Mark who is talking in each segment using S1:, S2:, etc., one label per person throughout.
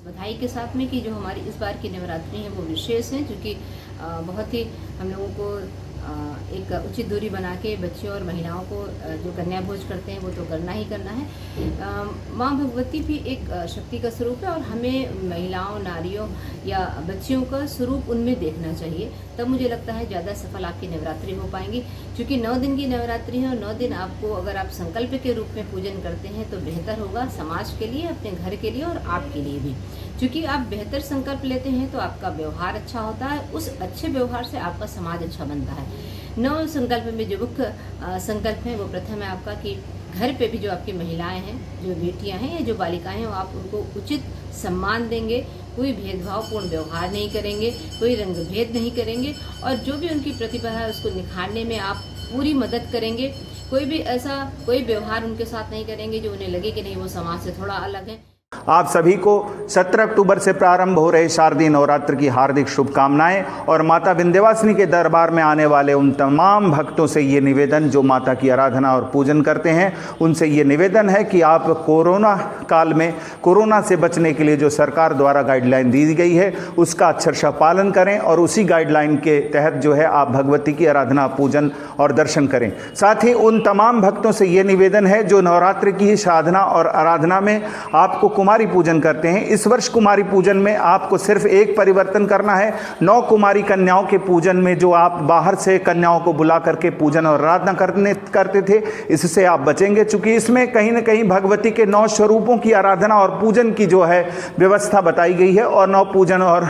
S1: बधाई के साथ में कि जो हमारी इस बार की नवरात्रि है वो विशेष है, क्योंकि बहुत ही हम लोगों को एक उचित दूरी बना के बच्चों और महिलाओं को जो कन्या भोज करते हैं वो तो करना ही करना है। माँ भगवती भी एक शक्ति का स्वरूप है और हमें महिलाओं, नारियों या बच्चियों का स्वरूप उनमें देखना चाहिए, तब मुझे लगता है ज़्यादा सफल आपकी नवरात्रि हो पाएंगी। क्योंकि 9 दिन की नवरात्रि है और 9 दिन आपको अगर आप संकल्प के रूप में पूजन करते हैं तो बेहतर होगा समाज के लिए, अपने घर के लिए और आपके लिए भी। क्योंकि आप बेहतर संकल्प लेते हैं तो आपका व्यवहार अच्छा होता है, उस अच्छे व्यवहार से आपका समाज अच्छा बनता है। 9 संकल्प में जो मुख्य संकल्प है वो प्रथम है आपका कि घर पे भी जो आपकी महिलाएं हैं, जो बेटियां हैं या जो बालिकाएं हैं, वो आप उनको उचित सम्मान देंगे, कोई भेदभावपूर्ण व्यवहार नहीं करेंगे, कोई रंग भेद नहीं करेंगे और जो भी उनकी प्रतिभा है उसको निखारने में आप पूरी मदद करेंगे। कोई भी ऐसा कोई व्यवहार उनके साथ नहीं करेंगे जो उन्हें लगे कि नहीं वो समाज से थोड़ा अलग है।
S2: आप सभी को 17 अक्टूबर से प्रारंभ हो रहे शारदीय नवरात्र की हार्दिक शुभकामनाएं और माता विंध्यवासिनी के दरबार में आने वाले उन तमाम भक्तों से ये निवेदन जो माता की आराधना और पूजन करते हैं, उनसे ये निवेदन है कि आप कोरोना काल में कोरोना से बचने के लिए जो सरकार द्वारा गाइडलाइन दी गई है उसका अक्षरशः पालन करें और उसी गाइडलाइन के तहत जो है आप भगवती की आराधना, पूजन और दर्शन करें। साथ ही उन तमाम भक्तों से ये निवेदन है जो नवरात्रि की साधना और आराधना में आपको कुमारी पूजन करते हैं। इस वर्ष कुमारी पूजन में आपको सिर्फ एक परिवर्तन करना है। 9 कुमारी कन्याओं के पूजन में जो आप बाहर से कन्याओं को बुला करके पूजन और आराधना करते थे, इससे आप बचेंगे, चूंकि इसमें कहीं न कहीं भगवती के 9 स्वरूपों की आराधना और पूजन की जो है व्यवस्था बताई गई है। और 9 पूजन और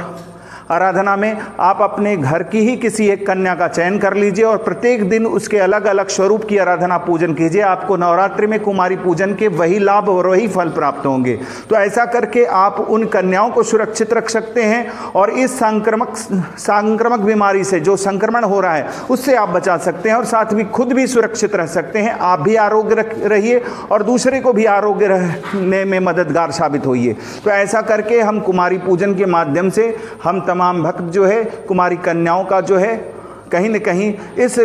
S2: आराधना में आप अपने घर की ही किसी एक कन्या का चयन कर लीजिए और प्रत्येक दिन उसके अलग अलग स्वरूप की आराधना पूजन कीजिए। आपको नवरात्रि में कुमारी पूजन के वही लाभ और वही फल प्राप्त होंगे। तो ऐसा करके आप उन कन्याओं को सुरक्षित रख सकते हैं और इस संक्रामक बीमारी से जो संक्रमण हो रहा है उससे आप बचा सकते हैं और साथ भी खुद भी सुरक्षित रह सकते हैं। आप भी आरोग्य रहिए और दूसरे को भी आरोग्य रहने में मददगार साबित होइए। तो ऐसा करके हम कुमारी पूजन के माध्यम से हम तमाम भक्त जो है कुमारी कन्याओं का जो है कहीं न कहीं इस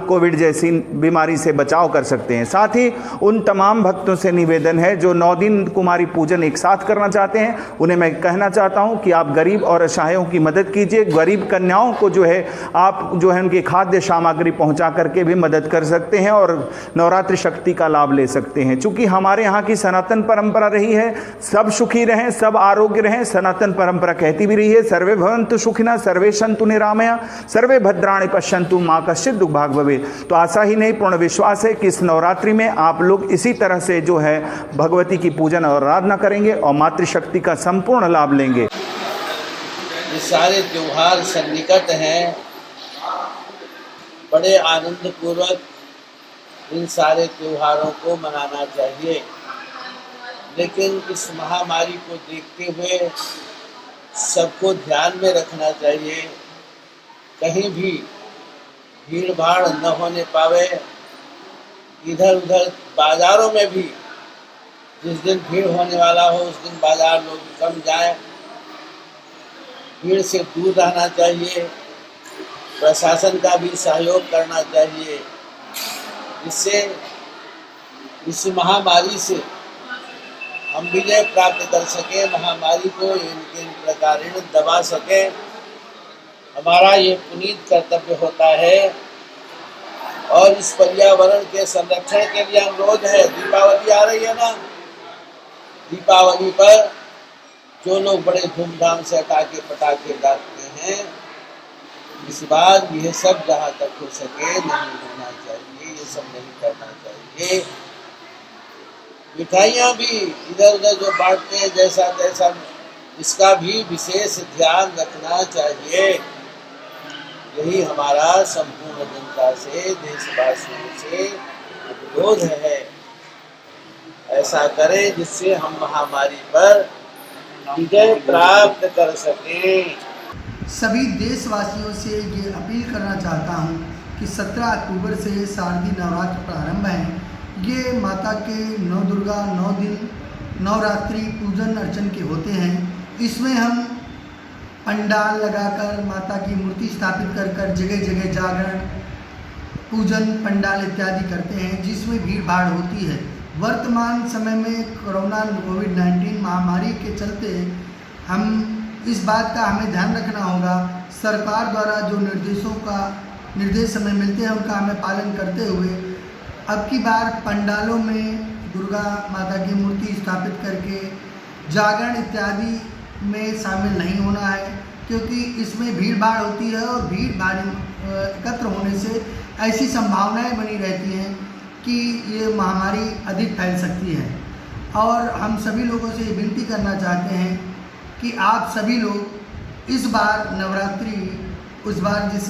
S2: कोविड जैसी बीमारी से बचाव कर सकते हैं। साथ ही उन तमाम भक्तों से निवेदन है जो 9 दिन कुमारी पूजन एक साथ करना चाहते हैं, उन्हें मैं कहना चाहता हूं कि आप गरीब और असहायों की मदद कीजिए। गरीब कन्याओं को जो है आप जो है उनकी खाद्य सामग्री पहुंचा करके भी मदद कर सकते हैं और नवरात्रि शक्ति का लाभ ले सकते हैं। चूँकि हमारे यहाँ की सनातन परंपरा रही है सब सुखी रहें, सब आरोग्य रहें। सनातन परंपरा कहती भी रही है सर्वे भवन्तु सुखिनः सर्वे सन्तु निरामया सर्वे भद्राणि पश्यन्तु मां कश्चित् दुःख भाग् भवेत्। तो आशा ही नहीं पूर्ण विश्वास है कि इस नवरात्रि में आप लोग इसी तरह से जो है भगवती की पूजन और आराधना करेंगे और मातृशक्ति का संपूर्ण लाभ लेंगे।
S3: ये सारे त्योहार सन्निकट हैं, बड़े आनंद पूर्वक इन सारे त्योहारों को मनाना चाहिए, लेकिन इस महामारी को देखते हुए सबको ध्यान में रखना चाहिए, कहीं भी भीड़ भाड़ न होने पावे। इधर उधर बाज़ारों में भी जिस दिन भीड़ होने वाला हो उस दिन बाज़ार लोग कम जाएं, भीड़ से दूर रहना चाहिए, प्रशासन का भी सहयोग करना चाहिए, जिससे इस महामारी से हम विजय प्राप्त कर सकें, महामारी को इन प्रकार दबा सकें। हमारा ये पुनीत कर्तव्य होता है और इस पर्यावरण के संरक्षण के लिए अनुरोध है। दीपावली आ रही है ना, दीपावली पर जो लोग बड़े धूमधाम से पटाखे दागते हैं, इस बार यह सब जहाँ तक हो सके नहीं होना चाहिए, ये सब नहीं करना चाहिए। मिठाइयाँ भी इधर उधर जो बांटते हैं जैसा तैसा, इसका भी विशेष ध्यान रखना चाहिए। यही हमारा संपूर्ण जनता से, देशवासियों से अनुरोध है। ऐसा करें जिससे हम महामारी पर विजय प्राप्त कर सकें।
S4: सभी देशवासियों से ये अपील करना चाहता हूँ कि 17 अक्टूबर से शारदीय नवरात्र प्रारंभ है। ये माता के 9 दुर्गा 9 दिन नवरात्रि पूजन अर्चन के होते हैं। इसमें हम पंडाल लगाकर माता की मूर्ति स्थापित कर जगह जगह जागरण, पूजन, पंडाल इत्यादि करते हैं, जिसमें भीड़ भाड़ होती है। वर्तमान समय में कोविड-19 महामारी के चलते हम इस बात का हमें ध्यान रखना होगा, सरकार द्वारा जो निर्देश हमें मिलते हैं उनका हमें पालन करते हुए अब की बार पंडालों में दुर्गा माता की मूर्ति स्थापित करके जागरण इत्यादि में शामिल नहीं होना है, क्योंकि इसमें भीड़ भाड़ होती है और भीड़ भाड़ एकत्र होने से ऐसी संभावनाएं बनी रहती हैं कि ये महामारी अधिक फैल सकती है। और हम सभी लोगों से ये विनती करना चाहते हैं कि आप सभी लोग इस बार नवरात्रि, उस बार जिस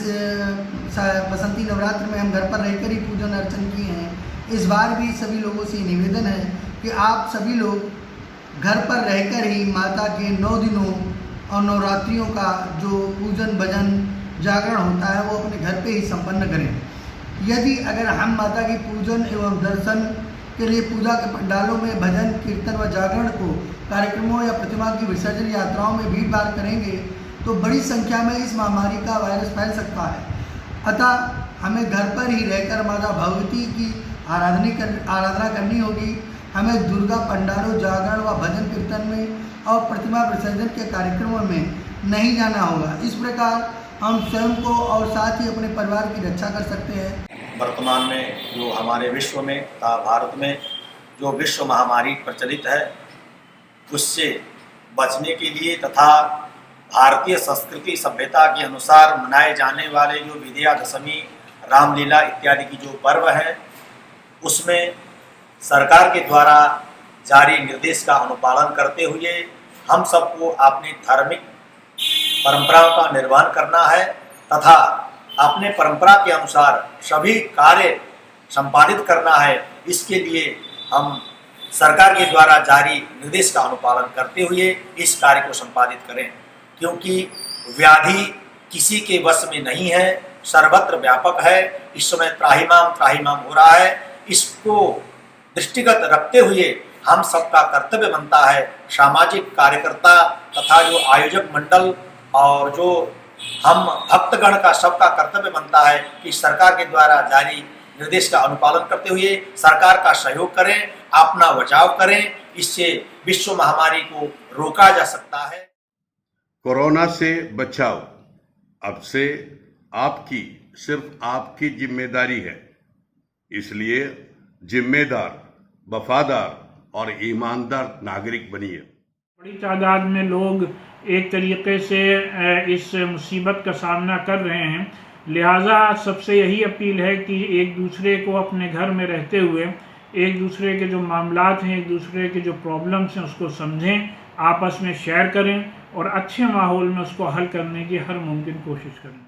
S4: बसंती नवरात्र में हम घर पर रहकर ही पूजन अर्चन किए हैं, इस बार भी सभी लोगों से निवेदन है कि आप सभी लोग घर पर रहकर ही माता के 9 दिनों और नवरात्रियों का जो पूजन भजन जागरण होता है वो अपने घर पे ही संपन्न करें। यदि अगर हम माता की पूजन एवं दर्शन के लिए पूजा के पंडालों में भजन कीर्तन व जागरण को कार्यक्रमों या प्रतिमा की विसर्जन यात्राओं में भीड़ भाड़ करेंगे तो बड़ी संख्या में इस महामारी का वायरस फैल सकता है। अतः हमें घर पर ही रहकर माता भगवती की आराधना करनी होगी। हमें दुर्गा पंडालों, जागरण व भजन कीर्तन में और प्रतिमा विसर्जन के कार्यक्रमों में नहीं जाना होगा। इस प्रकार हम स्वयं को और साथ ही अपने परिवार की रक्षा कर सकते हैं।
S5: वर्तमान में जो हमारे विश्व में तथा भारत में जो विश्व महामारी प्रचलित है, उससे बचने के लिए तथा भारतीय संस्कृति सभ्यता के अनुसार मनाए जाने वाले जो विजयादशमी, रामलीला इत्यादि की जो पर्व है, उसमें सरकार के द्वारा जारी निर्देश का अनुपालन करते हुए हम सबको अपनी धार्मिक परंपराओं का निर्वहन करना है तथा अपने परंपरा के अनुसार सभी कार्य संपादित करना है। इसके लिए हम सरकार के द्वारा जारी निर्देश का अनुपालन करते हुए इस कार्य को संपादित करें, क्योंकि व्याधि किसी के वश में नहीं है, सर्वत्र व्यापक है। इस समय त्राहिमाम हो रहा है। इसको दृष्टिगत रखते हुए हम सबका कर्तव्य बनता है, सामाजिक कार्यकर्ता तथा जो आयोजक मंडल और जो हम भक्तगण का सबका कर्तव्य बनता है कि सरकार के द्वारा जारी निर्देश का अनुपालन करते हुए सरकार का सहयोग करें, अपना बचाव करें। इससे विश्व महामारी को रोका जा सकता है।
S6: कोरोना से बचाव अब से सिर्फ आपकी जिम्मेदारी है। इसलिए जिम्मेदार, वफादार और ईमानदार नागरिक बनिए।
S7: बड़ी तादाद में लोग एक तरीके से इस मुसीबत का सामना कर रहे हैं, लिहाजा सबसे यही अपील है कि एक दूसरे को अपने घर में रहते हुए एक दूसरे के जो मामलात हैं, एक दूसरे के जो प्रॉब्लम्स हैं उसको समझें, आपस में शेयर करें और अच्छे माहौल में उसको हल करने की हर मुमकिन कोशिश करें।